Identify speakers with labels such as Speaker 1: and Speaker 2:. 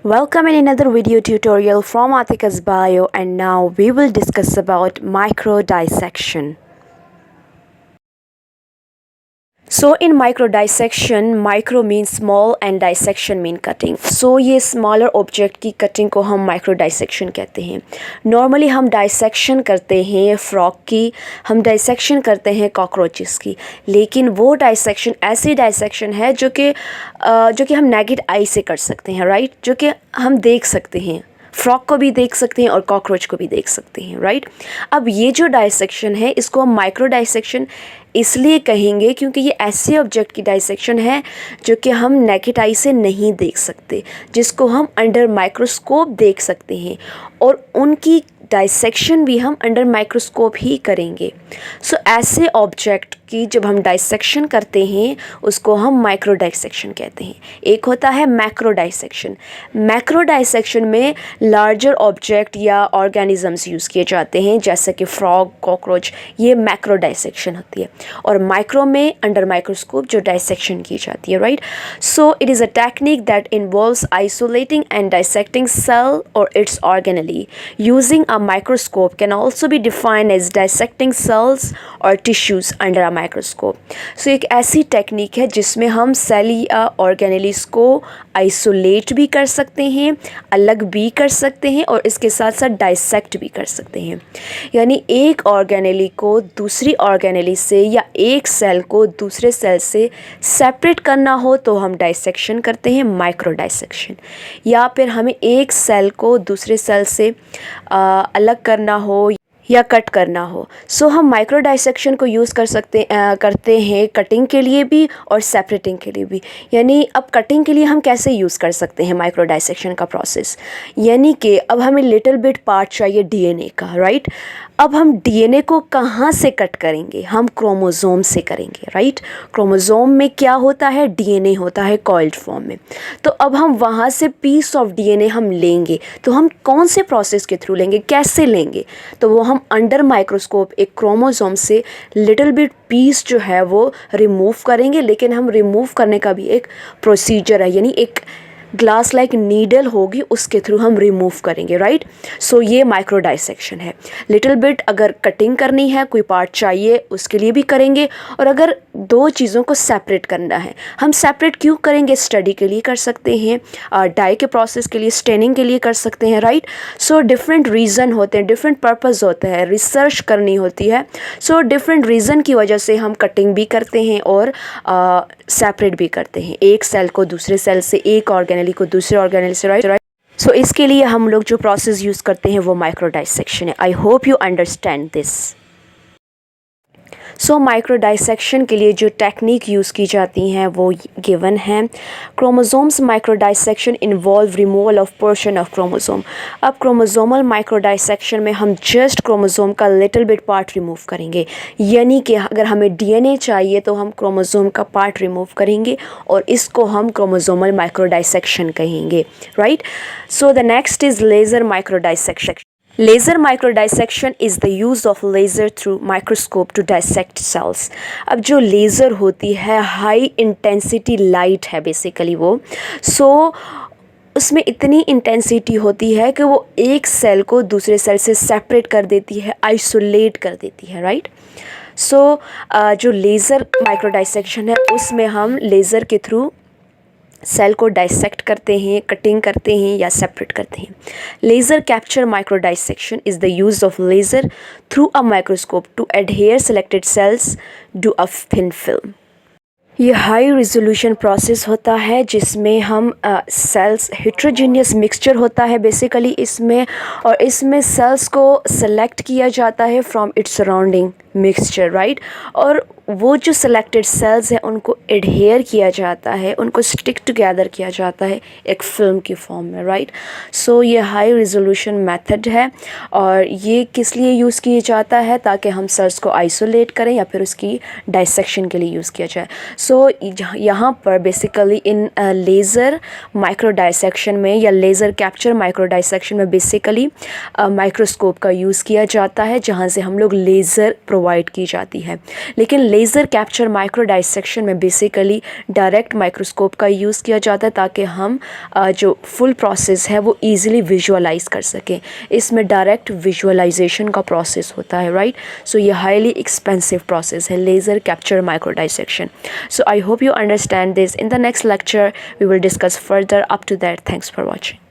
Speaker 1: Welcome in another video tutorial from Atika's Bio, and now we will discuss about micro dissection. So in micro dissection, micro means small and dissection mean cutting. So ये smaller object की cutting को हम micro dissection कहते हैं. Normally हम dissection करते हैं frog की, हम dissection करते हैं cockroaches की, लेकिन वो dissection ऐसी dissection है जो कि हम naked eye से कर सकते हैं, right? जो कि हम देख सकते हैं, फ्रॉक को भी देख सकते हैं और कॉकरोच को भी देख सकते हैं, राइट। अब ये जो डाइसेक्शन है इसको हम माइक्रो डाइसेक्शन इसलिए कहेंगे क्योंकि ये ऐसे ऑब्जेक्ट की डाइसेक्शन है जो कि हम नेकेड आई से नहीं देख सकते, जिसको हम अंडर माइक्रोस्कोप देख सकते हैं, और उनकी डाइसेक्शन भी हम अंडर माइक्रोस्कोप ही करेंगे। सो ऐसे ऑब्जेक्ट की जब हम डाइसेक्शन करते हैं उसको हम माइक्रो डाइसेक्शन कहते हैं। एक होता है मैक्रो डाइसेक्शन। मैक्रो डाइसेक्शन में लार्जर ऑब्जेक्ट या ऑर्गेनिजम्स यूज़ किए जाते हैं, जैसे कि फ्रॉग, कॉकरोच, ये मैक्रो डाइसेक्शन होती है। और माइक्रो में अंडर माइक्रोस्कोप जो डाइसेक्शन की जाती है, right. So it is a technique that involves isolating and dissecting cell और its organelle using a microscope can also be defined as dissecting cells or tissues under a microscope. So एक ऐसी technique है जिसमें हम cell या organelles को isolate भी कर सकते हैं, अलग भी कर सकते हैं, और इसके साथ साथ डाइसेक्ट भी कर सकते हैं। यानी एक ऑर्गेनेली को दूसरी ऑर्गेनेली से या एक सेल को दूसरे सेल से सेपरेट करना हो तो हम डाइसेक्शन करते हैं, माइक्रो डाइसेक्शन। या फिर हमें एक सेल को दूसरे सेल से अलग करना हो या कट करना हो, सो हम माइक्रो डाइसेक्शन को यूज़ करते हैं कटिंग के लिए भी और सेपरेटिंग के लिए भी। यानी अब कटिंग के लिए हम कैसे यूज़ कर सकते हैं माइक्रो डाइसेक्शन का प्रोसेस, यानी कि अब हमें लिटिल बिट पार्ट चाहिए डीएनए का, राइट। अब हम डीएनए को कहाँ से कट करेंगे? हम क्रोमोज़ोम से करेंगे, राइट। क्रोमोज़ोम में क्या होता है? डीएनए होता है कॉइल्ड फॉर्म में। तो अब हम वहाँ से पीस ऑफ डीएनए हम लेंगे, तो हम कौन से प्रोसेस के थ्रू लेंगे, कैसे लेंगे? तो वो हम अंडर माइक्रोस्कोप एक क्रोमोज़ोम से लिटिल बिट पीस जो है वो रिमूव करेंगे, लेकिन हम रिमूव करने का भी एक प्रोसीजर है, यानी एक ग्लास लाइक नीडल होगी, उसके थ्रू हम रिमूव करेंगे, राइट। सो ये माइक्रो डाइसेक्शन है। लिटिल बिट अगर कटिंग करनी है, कोई पार्ट चाहिए, उसके लिए भी करेंगे। और अगर दो चीज़ों को सेपरेट करना है, हम सेपरेट क्यों करेंगे? स्टडी के लिए कर सकते हैं, डाई के प्रोसेस के लिए, स्टेनिंग के लिए कर सकते हैं, राइट। सो डिफरेंट रीज़न होते हैं, डिफरेंट पर्पज़ होते हैं, रिसर्च करनी होती है। सो डिफरेंट रीज़न की वजह से हम कटिंग भी करते हैं और सेपरेट भी करते हैं, एक सेल को दूसरे सेल से, एक ऑर्गेनेली को दूसरे ऑर्गेनेल से, राइट। सो इसके लिए हम लोग जो प्रोसेस यूज़ करते हैं वो माइक्रो डाइसेक्शन है। I hope you understand this. So micro dissection के लिए जो टेक्निक यूज़ की जाती हैं वो गिवन है। Chromosomes micro dissection involve removal of portion of chromosome. अब क्रोमोसोमल माइक्रो डाइसेक्शन में हम जस्ट क्रोमोसोम का लिटिल बिट पार्ट रिमूव करेंगे, यानी कि अगर हमें डीएनए चाहिए तो हम क्रोमोसोम का पार्ट रिमूव करेंगे, और इसको हम क्रोमोसोमल माइक्रो डाइसेक्शन कहेंगे, right. So the next is laser micro dissection. Laser microdissection is the use of laser through microscope to dissect cells. अब जो लेज़र होती है हाई इंटेंसिटी लाइट है बेसिकली वो, सो उसमें इतनी इंटेंसिटी होती है कि वो एक सेल को दूसरे सेल से सेपरेट कर देती है, आइसोलेट कर देती है, राइट। सो जो लेज़र माइक्रोडाइसेक्शन है उसमें हम लेज़र के थ्रू सेल को डाइसेक्ट करते हैं, कटिंग करते हैं या सेपरेट करते हैं। Laser capture micro dissection is the use of laser through a microscope to adhere selected cells to a thin film. ये हाई रिजोल्यूशन प्रोसेस होता है जिसमें हम सेल्स हेट्रोजीनियस मिक्सचर होता है बेसिकली इसमें, और इसमें सेल्स को सेलेक्ट किया जाता है from its surrounding mixture, right. और वो जो सेलेक्टेड सेल्स हैं उनको एडहेयर किया जाता है, उनको स्टिक टुगेदर किया जाता है एक फिल्म की फॉर्म में, राइट। सो ये हाई रिजोल्यूशन मेथड है, और ये किस लिए यूज़ किया जाता है? ताकि हम सेल्स को आइसोलेट करें या फिर उसकी डाइसेक्शन के लिए यूज़ किया जाए। सो यहाँ पर बेसिकली इन लेज़र माइक्रो डाइसेक्शन में या लेज़र कैप्चर माइक्रो डाइसेक्शन में बेसिकली माइक्रोस्कोप का यूज़ किया जाता है, जहाँ से हम लोग लेज़र प्रोवाइड की जाती है। लेकिन लेज़र कैप्चर माइक्रो डाइसेक्शन में बेसिकली डायरेक्ट माइक्रोस्कोप का यूज़ किया जाता है ताकि हम जो फुल प्रोसेस है वो ईज़िली विजुअलाइज कर सकें। इसमें डायरेक्ट विजुअलाइजेशन का प्रोसेस होता है, राइट। सो ये हाईली एक्सपेंसिव प्रोसेस है, laser capture micro dissection. So I hope you understand this. In the next lecture, we will discuss further. Up to that, thanks for watching.